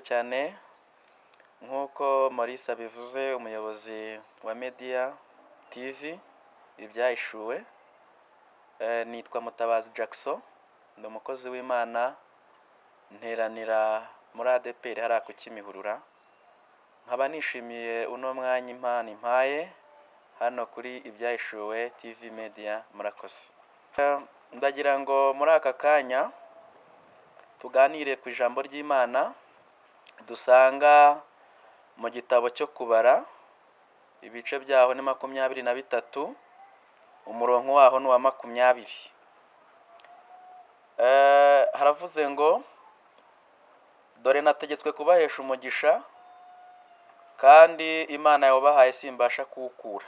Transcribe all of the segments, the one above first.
cyane nk'uko Maurice abivuze, umuyobozi wa Media TV ibyahishuwe. Nitwa Mutabazi Jackson, ndi umukozi w'Imana, nteranira muri ADPR hariya ku Kimihurura. Nkaba nishimiye uno mwanya Imana impaye hano kuri ibyahishuwe TV Media. Murakoze. Ndagira ngo muri aka kanya tuganire ku ijambo ry'Imana dusanga mu gitabo cyo kubara, ibice byaho ni 23, umurongo waho ni wa 20. Haravuze ngo, dore nategetswe kubahesha umugisha, kandi Imana yabahaye simbasha kuwukura.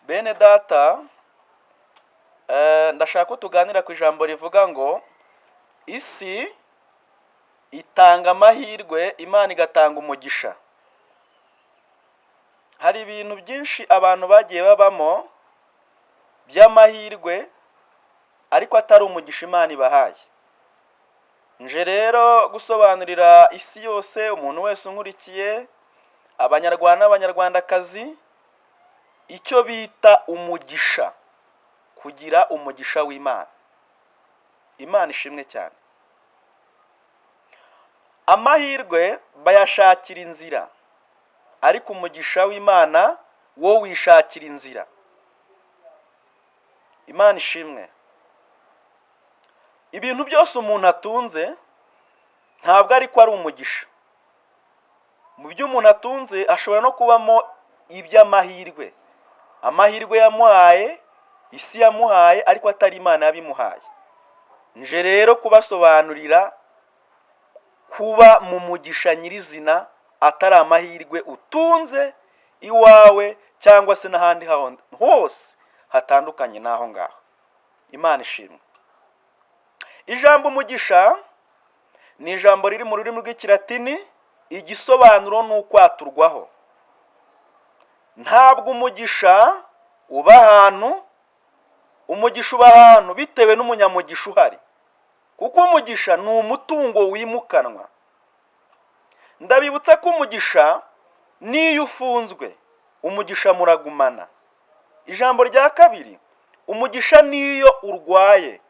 Bene data, ndashaka ko tuganira ku ijambo rivuga ngo isi itanga amahirwe, Imana igatanga umugisha. Hari ibintu byinshi abantu bagiye babamo by'amahirwe ariko atari umugisha Imana ibahaye. Nje rero gusobanurira isi yose, umuntu wese unkurikiye, abanyarwanda n'abanyarwandakazi, icyo bita umugisha, kugira umugisha w'Imana. Imana ishimwe cyane. Amahirwe bayashakira inzira, ariko umugisha w'Imana wo wishakira inzira. Imana ishimwe. Ibintu byose umuntu atunze ntabwo ariko ari umugisha. Mu byo umuntu atunze ashobora no kubamo iby'amahirwe. Amahirwe yamuhaye, isi yamuhaye, ariko atari Imana yabimuhaye. Nje rero kubasobanurira kuba mu mugisha nyirizina, atari amahirwe utunze iwawe cyangwa se n'ahandi hose hatandukanye n'aho ngaho. Imana ishimwe. Ijambo umugisha ni ijambo riri mu rurimi rw'Ikilatini, igisobanuro ni ukwaturwaho. Ntabwo umugisha uba ahantu, umugisha uba ahantu bitewe n'umunyamugisha uhari, kuko umugisha ni umutungo wimukanwa. Ndabibutsa ko umugisha niyo ufunzwe, umugisha muragumana. Ijambo rya kabiri, umugisha niyo urwaye,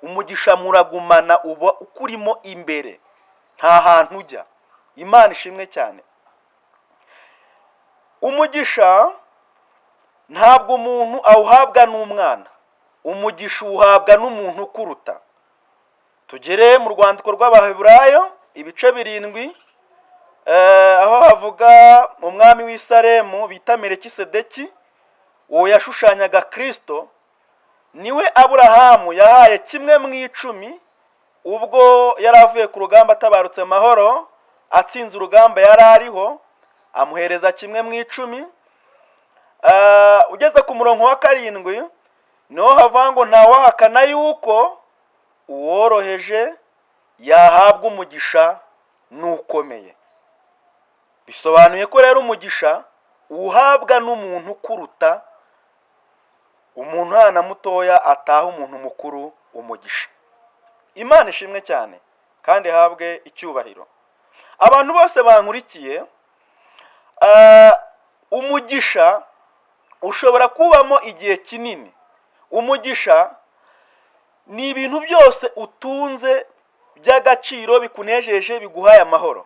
umugisha muragumana, uba ukurimo imbere, nta hantu ujya. Imana ishimwe cyane. Umugisha ntabwo umuntu awuhabwa n'umwana, umugisha uhabwa n'umuntu ukuruta. Tugere mu rwandiko rw'Abaheburayo ibice 7, aho havuga umwami w'i Salemu bita Melikisedeki, uwo yashushanyaga Kristo. Niwe Aburahamu yahaye 1/10 ubwo yari avuye ku rugamba atabarutse amahoro, atsinze urugamba yari ariho, amuhereza 1/10. Ugeze ku murongo wa 7 niho havuga ngo ntawahakana yuko uworoheje yahabwa umugisha n'ukomeye. Bisobanuye ko rero umugisha uhabwa n'umuntu ukuruta, umuntu hana mutoya ataha umuntu mukuru umugisha. Imana ishimwe cyane kandi habwe icyubahiro. Abantu bose bankurikiye, umugisha ushobora kubamo igihe kinini. Umugisha ni ibintu byose utunze by'agaciro bikunejeje, biguhaye amahoro.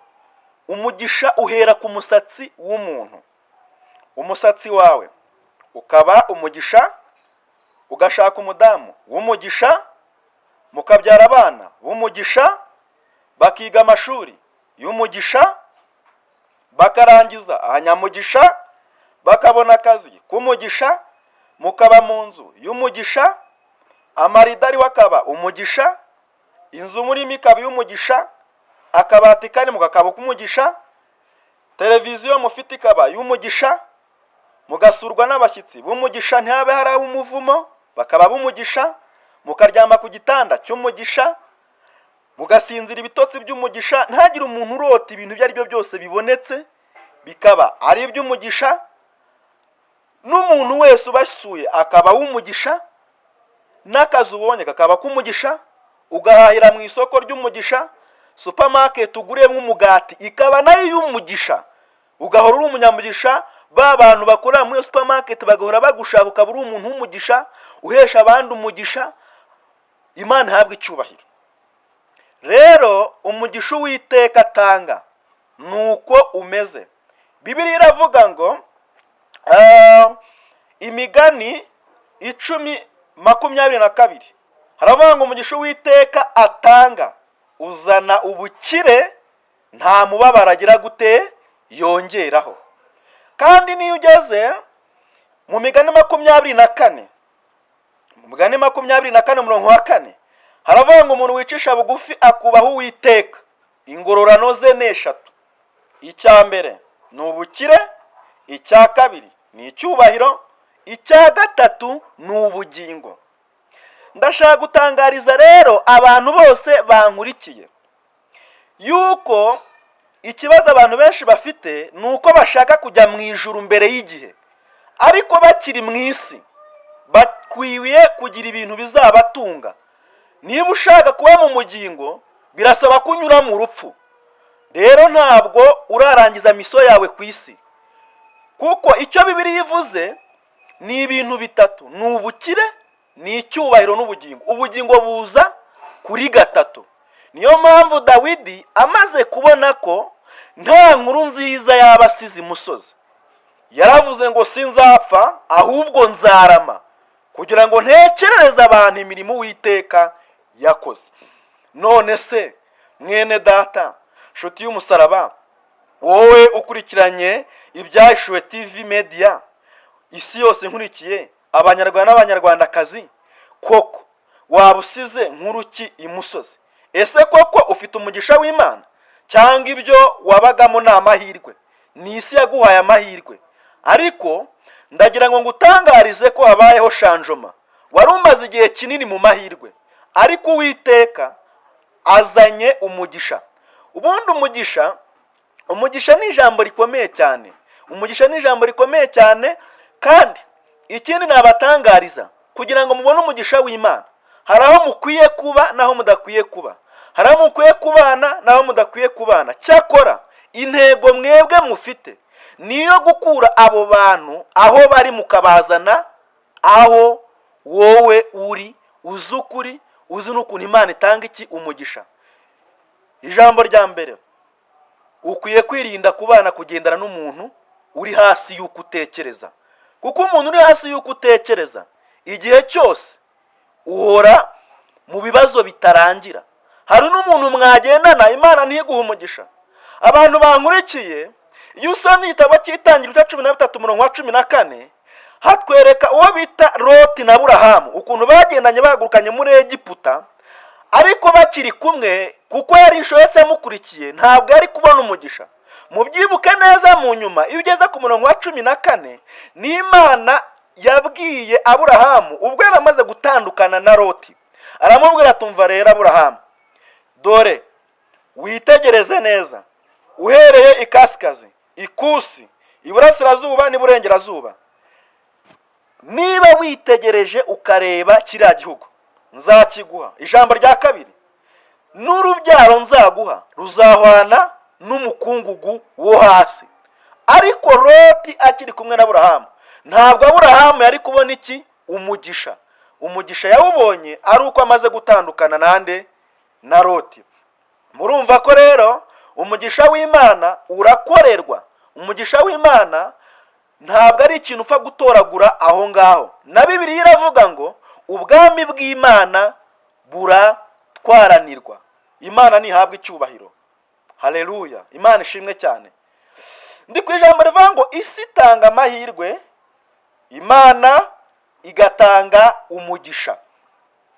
Umugisha uhera ku musatsi w'umuntu. Umusatsi wawe ukaba umugisha, ugashaka umudamu w'umugisha, mukabyara abana b'umugisha, bakiga amashuri y'umugisha, bakarangiza abanyamugisha, bakabona akazi k'umugisha, mukaba mu nzu y'umugisha, amaridari wakaba umugisha, inzu murimo ikaba y'umugisha, akabati karimo kakaba k'umugisha, televiziyo mufite ikaba y'umugisha, mugasurwa n'abashyitsi b'umugisha, ntihabe hari umuvumo, bakaba b'umugisha, mukaryama ku gitanda cy'umugisha, mugasinzira ibitotsi by'umugisha, ntagire umuntu urota ibintu ibyo ari byo byose bibonetse bikaba ari iby'umugisha. N'umuntu wese ubasuye akaba w'umugisha, n'akazi ubonye kakaba k'umugisha, ugahahira mu isoko ry'umugisha, supermarket uguriyemo umugati ikaba nayo y'umugisha, ugahora uri umunyamugisha, ba bantu bakorera muri supermarket bagahora bagushaka, ukaba uri umuntu w'umugisha uhesha abandi umugisha. Imana ihabwa icyubahiro. Rero umugisha Uwiteka atanga nuko umeze. Bibiliya iravuga ngo Imigani 10:22 haravuga ngo umugisha Uwiteka atanga uzana ubukire, nta mubabaro agira gute yongeraho. Kandi niyo ugeze mu Migani 24, mu Migani 24:4 haravuga ngo umuntu wicisha bugufi akubaho Uwiteka, ingororano ze n'eshatu. Icya mbere ni ubukire, icya kabiri ni icyubahiro, icya gatatu ni ubugingo. Ndashaka gutangariza rero abantu bose bankurikiye yuko ikibazo abantu benshi bafite ni uko bashaka kujya mu ijuru mbere y'igihe, ariko bakiri mu isi bakwiye kugira ibintu bizabatunga. Niba ushaka kuba mu mugingo birasaba kunyura mu rupfu. Rero ntabwo urarangiza miso yawe ku isi, kuko icyo Bibiliya ivuze ni ibintu bitatu: ni ubukire, ni icyubahiro n'ubugingo. Ubugingo buza kuri gatatu. Niyo mpamvu Dawidi amaze kubona ko nta nkuru nziza y'abasizi musozi, yaravuze ngo sinzapfa ahubwo nzarama, kugira ngo ntekerereze abantu imirimo Uwiteka yakoze. None se mwene data, nshuti y'umusaraba, wowe ukurikiranye ibyahishuwe TV Media, isi yose nkurikiye, abanyarwanda n'abanyarwandakazi, koko waba usize nk'uruki imusozi? Ese koko ufite umugisha w'Imana, cyangwa ibyo wabagamo ni amahirwe? Ni isi yaguhaye amahirwe. Ariko ndagira ngo ngutangarize ko habayeho shanjoma. Wari umaze igihe kinini mu mahirwe, ariko Uwiteka azanye umugisha. Ubundi umugisha ni ijambo rikomeye cyane. Umugisha ni ijambo rikomeye cyane. Kandi ikindi nabatangariza, kugira ngo mubone umugisha w'Imana, hari aho mukwiye kuba naho mudakwiye kuba, hari aho mukwiye kubana naho mudakwiye kubana. Cyakora intego mwebwe mufite niyo gukura abo bantu aho bari mukabazana aho wowe uri, uzi ukuri, uzi n'ukuntu Imana itanga iki umugisha. Ijambo rya mbere, ukwiye kwirinda kubana kugendana n'umuntu uri hasi y'uko utekereza, kuko umuntu uri hasi y'uko utekereza igihe cyose uhora mu bibazo bitarangira. Hari n'umuntu mwagendana Imana ntiguha umugisha. Abantu bankurikiye, iyo usomye igitabo cy'Itangiriro 13:14 hatwereka uwo bita Loti na Aburahamu, ukuntu bagendanye bagurukanye muri Egiputa, ariko bakiri kumwe, kuko yari inshoretse yamukurikiye, ntabwo yari kubona umugisha. Mubyibuke neza mu nyuma, iyo ugeze ku 14 ni Imana yabwiye Aburahamu ubwo yari amaze gutandukana na Loti. Aramubwira atumva rero Aburahamu, dore witegereze neza, uhereye ikasikazi, ikusi, iburasirazuba n'iburengerazuba. Niba witegereje ukareba kiriya gihugu, nzakiguha. Ijambo rya kabiri, n'urubyaro nzaguha ruzahwana n'umukungugu wo hasi. Ariko Loti akiri kumwe na Aburahamu, ntabwo Aburahamu yari kubona iki umugisha. Umugisha yawubonye ari uko amaze gutandukana nande na Loti. Murumva ko rero umugisha w'Imana urakorerwa. Umugisha w'Imana ntabwo ari ikintu upfa gutoragura aho ngaho. Na Bibiliya iravuga ngo ubwami bw'Imana buratwaranirwa. Imana ntihabwa icyubahiro. Haleluya, Imana ishimwe cyane. Ndi ku ijambo rivuga ngo isi itanga amahirwe, Imana igatanga umugisha.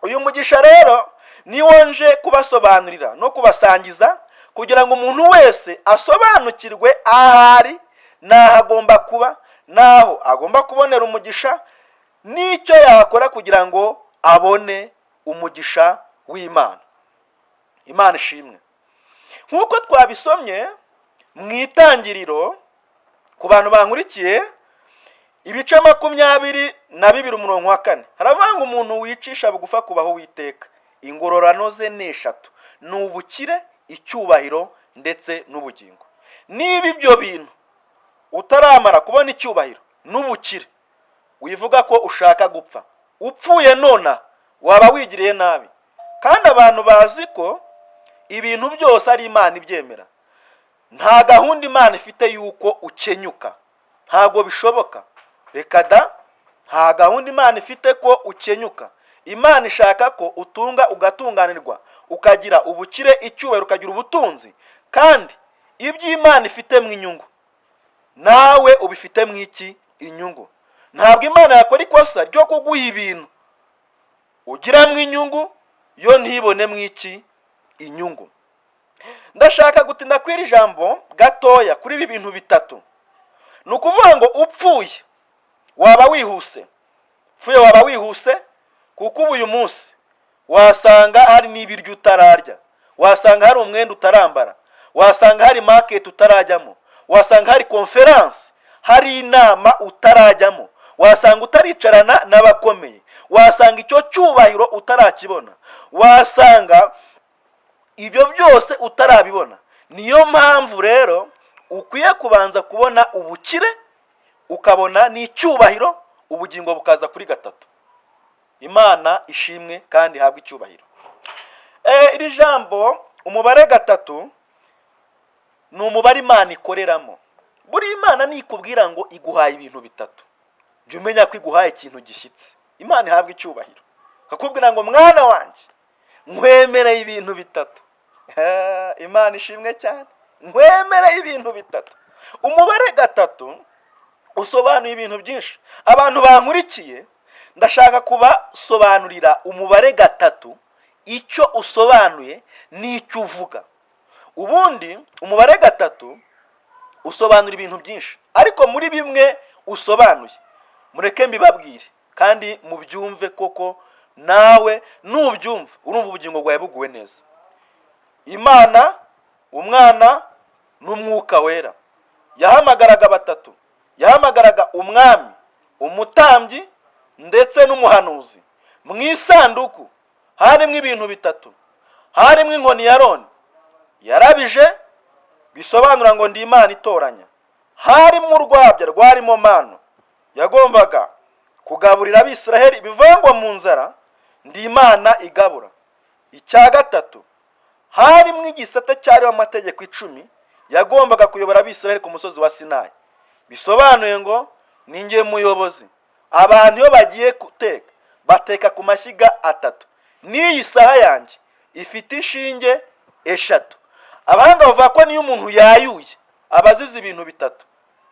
Uyu mugisha rero niwo nje kubasobanurira no kubasangiza, kugira ngo umuntu wese asobanukirwe ahari, naho agomba kuba, naho agomba kubonera umugisha, n'icyo yakora kugira ngo abone umugisha w'Imana. Imana ishimwe. Nk'uko twabisomye mu Itangiriro, ku bantu bankurikiye, ibice 22:4 haravuga umuntu wicisha bugufa kubaho Uwiteka, ingororano ze n'eshatu: ni ubukire, icyubahiro ndetse n'ubugingo. Niba ibyo bintu utaramara kubona icyubahiro n'ubukire, wivuga ko ushaka gupfa. Upfuye nona waba wigiriye nabi. Kandi abantu bazi ko ibintu byose ari Imana ibyemera. Nta gahunda Imana ifite yuko ukenyuka, ntabwo bishoboka. Reka da, nta gahunda Imana ifite ko ukenyuka. Imana ishaka ko utunga ugatunganirwa, ukagira ubukire, icyubahiro, ukagira ubutunzi, kandi ibyo Imana ifite mu inyungu nawe ubifite mu iki inyungu. Ntabwo Imana yakora ikosa ryo kuguha ibintu ugira mu inyungu yo ntibone mu iki inyungu. Ndashaka gutinda kwiri jambo gatoya kuri ibi bintu bitatu. Ni ukuvuga ngo upfuye waba wihuse. Upfuye waba wihuse kuko uyu munsi wasanga hari n'ibiryo utararya, wasanga hari umwenda utarambara, wasanga hari market utarajyamo, wasanga hari conference, hari inama utarajyamo, wasanga utaricarana n'abakomeye, wasanga icyo cyubahiro utarakibona, wasanga ibyo byose utarabibona. Niyo mpamvu rero ukwiye kubanza kubona ubukire, ukabona n'icyubahiro, ubugingo bukaza kuri gatatu. Imana ishimwe kandi habwe icyubahiro. Iri jambo umubare gatatu ni umubare Imana ikoreramo. Buri Imana nikubwira ngo iguhaye ibintu bitatu, jya umenya ko iguhaye ikintu gishyitse. Imana ihabwe icyubahiro. Akakubwira ngo mwana wanjye nkwemereye ibintu bitatu. Imana ishimwe cyane. Nkwemereye ibintu bitatu. Umubare gatatu usobanuye ibintu byinshi. Abantu bankurikiye ndashaka kubasobanurira umubare gatatu, icyo usobanuye n'icyo uvuga. Ubundi umubare gatatu usobanura ibintu byinshi, ariko muri bimwe usobanuye mureke mbibabwire kandi mubyumve koko, nawe nubyumva urumva ubugingo bwawe buguwe neza. Imana, Umwana n'Umwuka Wera yahamagaraga batatu. Yahamagaraga umwami, umutambyi ndetse n'umuhanuzi. Mu isanduku harimo ibintu bitatu. Harimo inkoni ya Aroni yarabije, bisobanura ngo ndi Imana itoranya. Harimo urwabya rwarimo manu yagombaga kugaburira Abisiraheli bivangwa mu nzara, ndi Imana igabura. Icya gatatu harimo igisate cyariho amategeko 10 yagombaga kuyobora Abisiraheli ku musozi wa Sinayi. Bisobanuye ngo ninjye muyobozi. Abantu iyo bagiye guteka bateka ku mashyiga atatu. N'iyi saha yanjye ifite inshinge 3. Abahanga bavuga ko niyo umuntu yayuye abazize ibintu bitatu: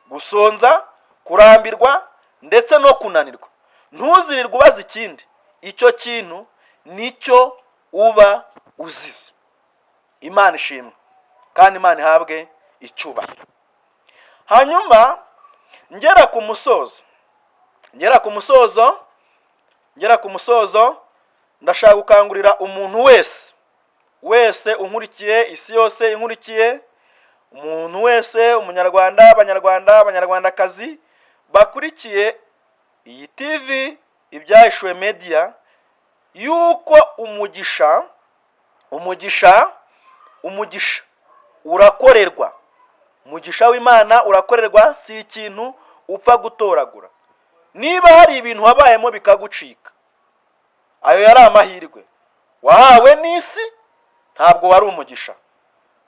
gusonza, kurambirwa ndetse no kunanirwa. Ntuzirirwe ubaza ikindi, icyo kintu nicyo uba uzize. Imana ishimwe kandi Imana ihabwe icyubahiro. Hanyuma ngera ku musozo ndashaka gukangurira umuntu wese unkurikiye, isi yose inkurikiye, umuntu wese, umunyarwanda, abanyarwandakazi bakurikiye iyi TV Ibyahishuwe Media, yuko umugisha urakorerwa. Umugisha w'Imana urakorerwa, si ikintu upfa gutoragura. Niba hari ibintu wabayemo bikagucika, ayo yari amahirwe wahawe n'isi, ntabwo wari umugisha.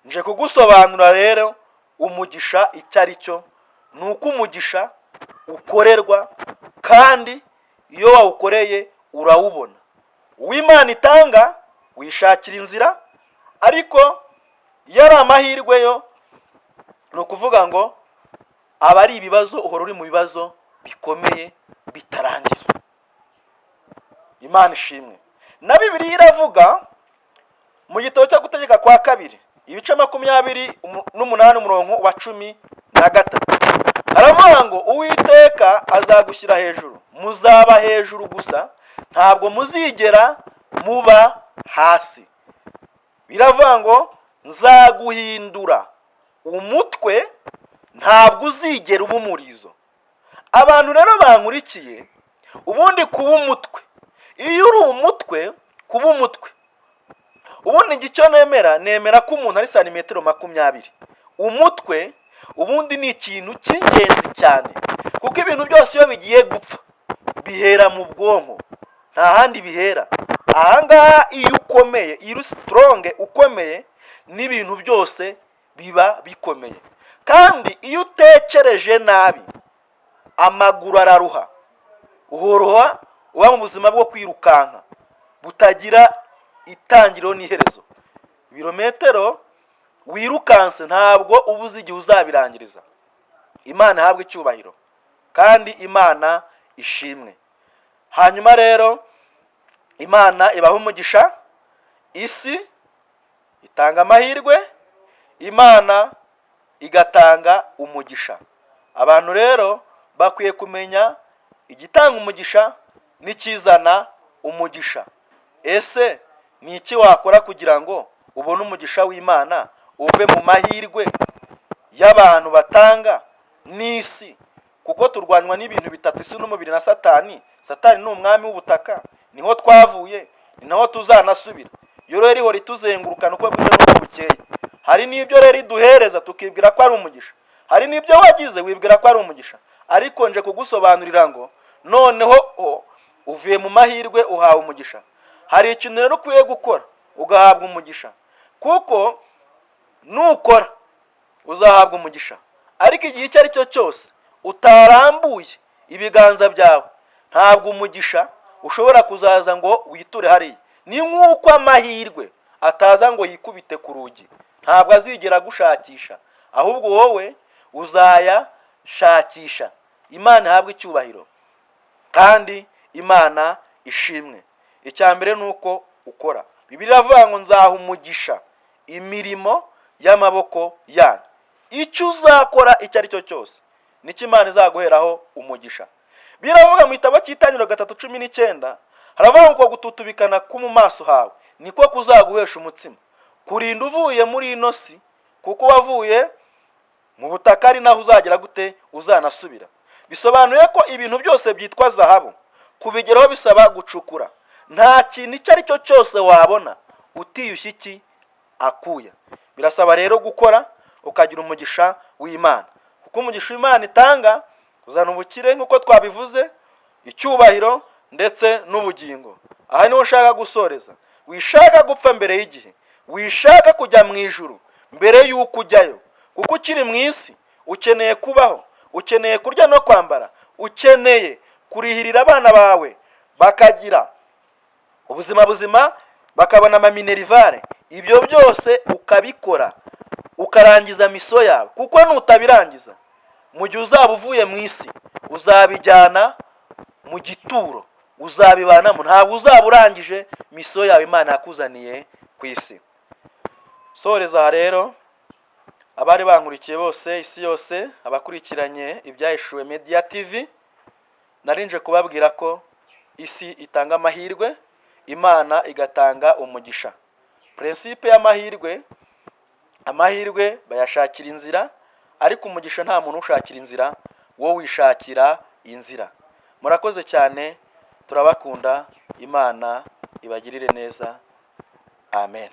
Nje kugusobanura rero umugisha icyo ari cyo. Nuko umugisha ukorerwa, kandi iyo wawukoreye urawubona. Uw'Imana itanga wishakira inzira, ariko yari amahirwe yo ni ukuvuga ngo aba ari ibibazo, uhora uri mu bibazo bikomeye bitarangira. Imana ishimwe. Na Bibiliya iravuga mu gitabo cyo Gutegeka kwa 2 ibice 28 umurongo wa 13, aravuga ngo Uwiteka azagushyira hejuru, muzaba hejuru gusa, ntabwo muzigera muba hasi. Biravuga ngo nzaguhindura umutwe, ntabwo uzigera uba umurizo. Abantu rero bankurikiye, ubundi kuba umutwe, iyo uri umutwe, kuba umutwe ubundi icyo nemera ko umuntu ari santimetero 20. Umutwe ubundi ni ikintu cy'ingenzi cyane, kuko ibintu byose iyo bigiye gupfa bihera mu bwonko, nta handi bihera. Ahangaha iyo ukomeye, iyo uri strong ukomeye, n'ibintu byose biba bikomeye. Kandi iyo utekereje nabi, amaguru araruha, uhoroha, uba mu buzima bwo kwirukanka butagira itangiriro n'iherezo. Ibirometero wirukanse ntabwo ubuze igihe uzabirangiriza. Imana ihabwe icyubahiro kandi Imana ishimwe. Hanyuma rero Imana ibaha umugisha, isi itanga amahirwe, Imana igatanga umugisha. Abantu rero bakwiye kumenya igitanga umugisha n'ikizana umugisha. Ese ni iki wakora kugira ngo ubone umugisha w'Imana uve mu mahirwe y'abantu batanga n'isi? Kuko turwanywa n'ibintu bitatu, isi n'umubiri na Satani. Satani ni umwami w'ubutaka, niho twavuye, ni naho tuzanasubira. Iyo rero ihora ituzengurukana uko bwije n'uko bukeye. Hari n'ibyo rero iduhereza tukibwira ko ari umugisha, hari n'ibyo wagize wibwira ko ari umugisha. Ariko nje kugusobanurira ngo noneho uvuye mu mahirwe uhawe umugisha. Hari ikintu rero ukwiye gukora ugahabwa umugisha, kuko nukora uzahabwa umugisha. Ariko igihe icyo ari cyo cyose utarambuye ibiganza byawe, ntabwo umugisha ushobora kuzaza ngo witure hariya. Ni nk'uko amahirwe ataza ngo yikubite ku rugi, ntabwo azigera gushakisha, ahubwo wowe uzayashakisha. Imana ihabwe icyubahiro kandi Imana ishimwe. Icya mbere nuko ukora. Bibiliya iravuga ngo nzaha umugisha imirimo y'amaboko yanyu. Icyo uzakora icyo ari cyo cyose niki Imana izaguheraho umugisha. Biravuga mu gitabo cy'Itangiriro 3:19, haravuga ngo gututubikana ku mu maso hawe niko kuzaguhesha umutsima, kurinda uvuye muri ino si, kuko wavuye mu butaka ari naho uzagera gute uzanasubira. Bisobanuye ko ibintu byose byitwa zahabu kubigeraho bisaba gucukura. Nta kintu icyo ari cyo cyose wabona utiyushye iki akuya. Birasaba rero gukora ukagira umugisha w'Imana, kuko umugisha w'Imana itanga uzana ubukire nk'uko twabivuze, icyubahiro ndetse n'ubugingo. Aha niho ushaka gusoreza. Wishaka gupfa mbere y'igihe, wishaka kujya mu ijuru mbere y'uko ujyayo, kuko ukiri mu isi ukeneye kubaho, ukeneye kurya no kwambara, ukeneye kurihirira abana bawe bakagira ubuzima buzima, bakabona amaminerivare. Ibyo byose ukabikora ukarangiza miso yawe, kuko nutabirangiza mu gihe uzaba uvuye mu isi uzabijyana mu gituro, uzabibanamo, ntabwo uzaba urangije miso yawe Imana yakuzaniye ku isi. Soreza aha rero abari bankurikiye bose, isi yose, abakurikiranye ibyahishuwe Media TV, narinje kubabwira ko isi itanga amahirwe, Imana igatanga umugisha. Principe y'amahirwe, amahirwe bayashakira inzira, ariko umugisha nta muntu ushakira inzira, wowe wishakira inzira. Murakoze cyane, turabakunda, Imana ibagirire neza. Amen.